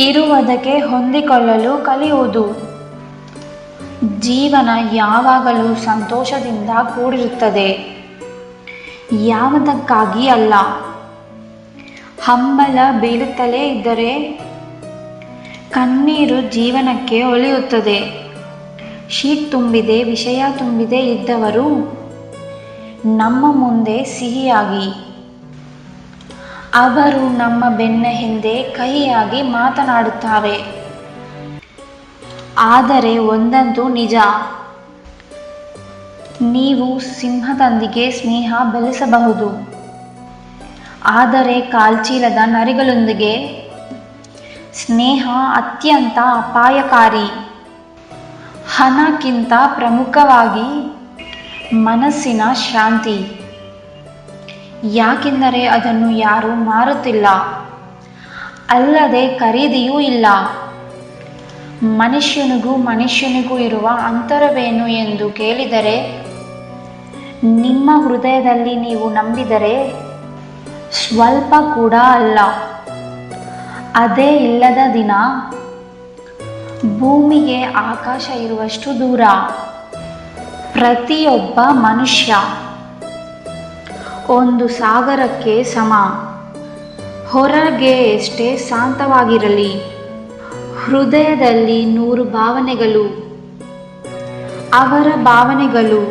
ಇರುವುದಕ್ಕೆ ಹೊಂದಿಕೊಳ್ಳಲು ಕಲಿಯುವುದು. ಜೀವನ ಯಾವಾಗಲೂ ಸಂತೋಷದಿಂದ ಕೂಡಿರುತ್ತದೆ, ಯಾವುದಕ್ಕಾಗಿ ಅಲ್ಲ. ಹಂಬಲ ಬೀಳುತ್ತಲೇ ಇದ್ದರೆ ಕಣ್ಣೀರು ಜೀವನಕ್ಕೆ ಒಲಿಯುತ್ತದೆ. ಶೀಟ್ ತುಂಬಿದೆ, ವಿಷಯ ತುಂಬಿದೆ ಇದ್ದವರು ನಮ್ಮ ಮುಂದೆ ಸಿಹಿಯಾಗಿ, ಅವರು ನಮ್ಮ ಬೆನ್ನ ಹಿಂದೆ ಕಹಿಯಾಗಿ ಮಾತನಾಡುತ್ತಾರೆ. ಆದರೆ ಒಂದಂತೂ ನಿಜ, ನೀವು ಸಿಂಹದೊಂದಿಗೆ ಸ್ನೇಹ ಬೆಳೆಸಬಹುದು, ಆದರೆ ಕಾಲ್ಚೀಲದ ನರಿಗಳೊಂದಿಗೆ ಸ್ನೇಹ ಅತ್ಯಂತ ಅಪಾಯಕಾರಿ. ಹಣಕ್ಕಿಂತ ಪ್ರಮುಖವಾಗಿ ಮನಸ್ಸಿನ ಶಾಂತಿ, ಯಾಕೆಂದರೆ ಅದನ್ನು ಯಾರೂ ಮಾರುತ್ತಿಲ್ಲ, ಅಲ್ಲದೆ ಖರೀದಿಯೂ ಇಲ್ಲ. ಮನುಷ್ಯನಿಗೂ ಇರುವ ಅಂತರವೇನು ಎಂದು ಕೇಳಿದರೆ, ನಿಮ್ಮ ಹೃದಯದಲ್ಲಿ ನೀವು ನಂಬಿದರೆ ಸ್ವಲ್ಪ ಕೂಡ ಅಲ್ಲ. ಅದೇ ಇಲ್ಲದ ದಿನ ಭೂಮಿಗೆ ಆಕಾಶ ಇರುವಷ್ಟು ದೂರ. ಪ್ರತಿಯೊಬ್ಬ ಮನುಷ್ಯ ಒಂದು ಸಾಗರಕ್ಕೆ ಸಮ. ಹೊರಗೆ ಎಷ್ಟೇ ಶಾಂತವಾಗಿರಲಿ, ಹೃದಯದಲ್ಲಿ 100 ಭಾವನೆಗಳು. ಅವರ ಭಾವನೆಗಳು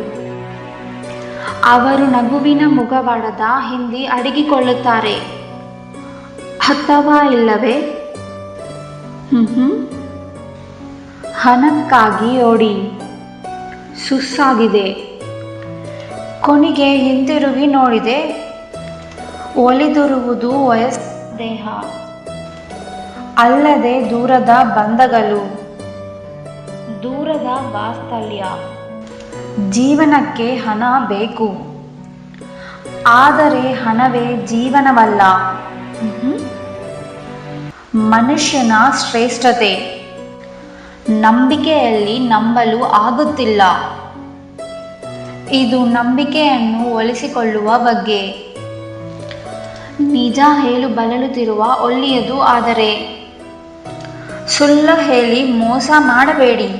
ಅವರು ನಗುವಿನ ಮುಖವಾಡದ ಹಿಂದೆ ಅಡಗಿಕೊಳ್ಳುತ್ತಾರೆ, ಅಥವಾ ಇಲ್ಲವೇ ಹಣಕ್ಕಾಗಿ ಓಡಿ ಸುಸ್ತಾಗಿದೆ, ಕೊನೆಗೆ ಹಿಂತಿರುಗಿ ನೋಡಿದೆ, ಒಲಿದಿರುವುದು ವಯಸ್ಸ ದೇಹ, ಅಲ್ಲದೆ ದೂರದ ಬಂಧಗಳು, ದೂರದ ವಾತ್ಸಲ್ಯ. ಜೀವನಕ್ಕೆ ಹಣ ಬೇಕು, ಆದರೆ ಹಣವೇ ಜೀವನವಲ್ಲ. ಮನುಷ್ಯನ ಶ್ರೇಷ್ಠತೆ ನಂಬಿಕೆಯಲ್ಲಿ ನಂಬಲು ಆಗುತ್ತಿಲ್ಲ. ಇದು ನಂಬಿಕೆಯನ್ನು ಉಳಿಸಿಕೊಳ್ಳುವ ಬಗ್ಗೆ. ನಿಜ ಹೇಳು ಬಳಲುತ್ತಿರುವ ಒಳ್ಳೆಯದು, ಆದರೆ ಸುಳ್ಳು ಹೇಳಿ ಮೋಸ ಮಾಡಬೇಡಿ.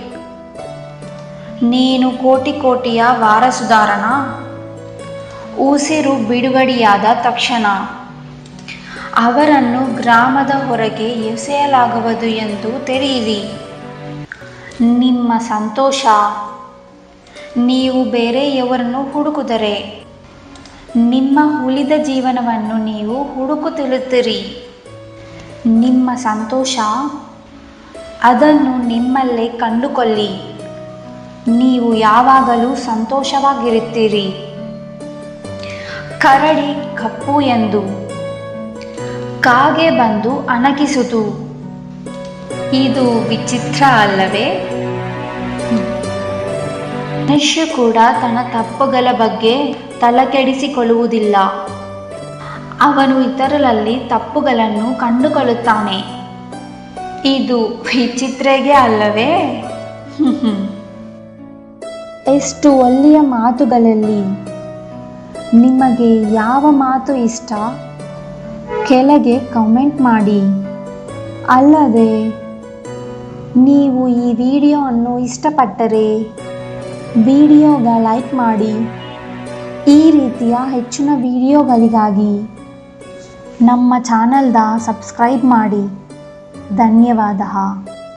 ನೀನು ಕೋಟಿಯ ವಾರಸುದಾರನ. ಉಸಿರು ಬಿಡುಗಡೆಯಾದ ತಕ್ಷಣ ಅವರನ್ನು ಗ್ರಾಮದ ಹೊರಗೆ ಎಸೆಯಲಾಗುವುದು ಎಂದು ತಿಳಿಯಿರಿ. ನಿಮ್ಮ ಸಂತೋಷ ನೀವು ಬೇರೆಯವರನ್ನು ಹುಡುಕಿದರೆ, ನಿಮ್ಮ ಉಳಿದ ಜೀವನವನ್ನು ನೀವು ಹುಡುಕುತ್ತಿರುತ್ತೀರಿ. ನಿಮ್ಮ ಸಂತೋಷ ಅದನ್ನು ನಿಮ್ಮಲ್ಲೇ ಕಂಡುಕೊಳ್ಳಿ. ನೀವು ಯಾವಾಗಲೂ ಸಂತೋಷವಾಗಿರುತ್ತೀರಿ. ಕರಡಿ ಕಪ್ಪು ಎಂದು ಕಾಗೆ ಬಂದು ಅಣಗಿಸಿತು. ಇದು ವಿಚಿತ್ರ ಅಲ್ಲವೇ? ಮನುಷ್ಯ ಕೂಡ ತನ್ನ ತಪ್ಪುಗಳ ಬಗ್ಗೆ ತಲೆಕೆಡಿಸಿಕೊಳ್ಳುವುದಿಲ್ಲ. ಅವನು ಇತರರಲ್ಲಿ ತಪ್ಪುಗಳನ್ನು ಕಂಡುಕೊಳ್ಳುತ್ತಾನೆ. ಇದು ವಿಚಿತ್ರಗೆ ಅಲ್ಲವೇ? ಎಷ್ಟು ಒಳ್ಳೆಯ ಮಾತುಗಳಲ್ಲಿ ನಿಮಗೆ ಯಾವ ಮಾತು ಇಷ್ಟ ಕೆಳಗೆ ಕಮೆಂಟ್ ಮಾಡಿ. ಅಲ್ಲದೆ ನೀವು ಈ ವಿಡಿಯೋವನ್ನು ಇಷ್ಟಪಟ್ಟರೆ ವಿಡಿಯೋಗ ಲೈಕ್ ಮಾಡಿ. ಈ ರೀತಿಯ ಹೆಚ್ಚಿನ ವಿಡಿಯೋಗಳಿಗಾಗಿ ನಮ್ಮ ಚಾನಲ್ದ ಸಬ್ಸ್ಕ್ರೈಬ್ ಮಾಡಿ. ಧನ್ಯವಾದ.